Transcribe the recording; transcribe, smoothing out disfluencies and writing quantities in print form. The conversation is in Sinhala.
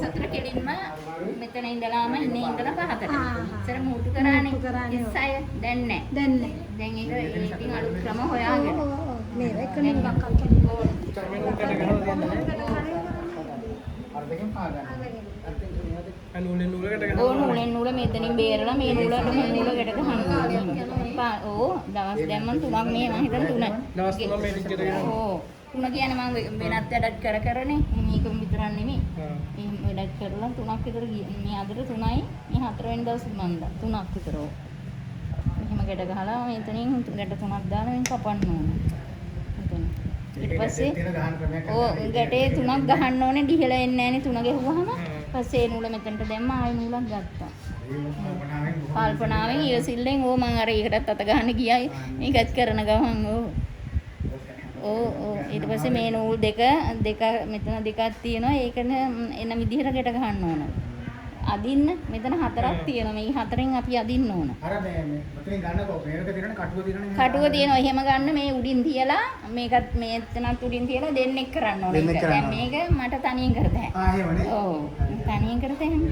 සතර කෙලින්ම මෙතන ඉඳලාම ඉන්නේ ඉඳලා පහකට. ඉතර මූටු කරානේ 26 දැන් නැහැ. දැන් ඒක ඉතින් අලුත් ක්‍රම හොයාගෙන. මේ එක නෙමෙයි නූලෙන් නූල මෙතනින් බේරලා මේ නූලට මේ නූල ගැට ගන්නවා. ඕ දවස් දැම්මම 3ක් මේ මම හිතන 3යි. දවස් 3ක් මේ ටිකට ගන්නවා. ඕ 3 කියන්නේ මම වෙනත් වැඩක් කරනේ. මේක විතරක් නෙමෙයි. මේ වැඩක් කරලා 3ක් විතර මේ අදට 3යි මේ 4 වෙනි දවස් මන්දා 3ක් විතර ඕ. එහෙම ගැට ගහලා මෙතනින් ගැට 3ක් දාලා මෙන් කපන්න ඕන. ඊට පස්සේ ගැටේ 3ක් ගහන්න ඕනේ දිහලා එන්නේ නැහනේ 3 ගෙහුවාම පස්සේ ඒ නූල මෙතනට දැම්ම ආයෙ නූලක් ගත්තා. කල්පනාවෙන් ඊයසිල්ලෙන් මම අර ඒකටත් අත ගන්න ගියයි මේකත් කරන ගමන් ඊට පස්සේ මේ නූල් දෙක මෙතන දෙකක් තියෙනවා ඒකන එන විදිහට ගැට ගහන්න ඕන. අදින්න මෙතන 4ක් තියෙනවා. මේ 4න් අපි අදින්න ඕන. අර මේ මෙතනින් ගන්නකො මේක තියෙනනේ කටුව තියෙනනේ. කටුව තියෙනවා. එහෙම ගන්න මේ උඩින් තියලා මේකත් මෙතනත් උඩින් තියලා දෙන්නෙක් කරන්න ඕනේ. දැන් මේක මට තනියෙන් කරත හැකියි. එහෙමනේ. ඔව්. තනියෙන් කරත හැකියි.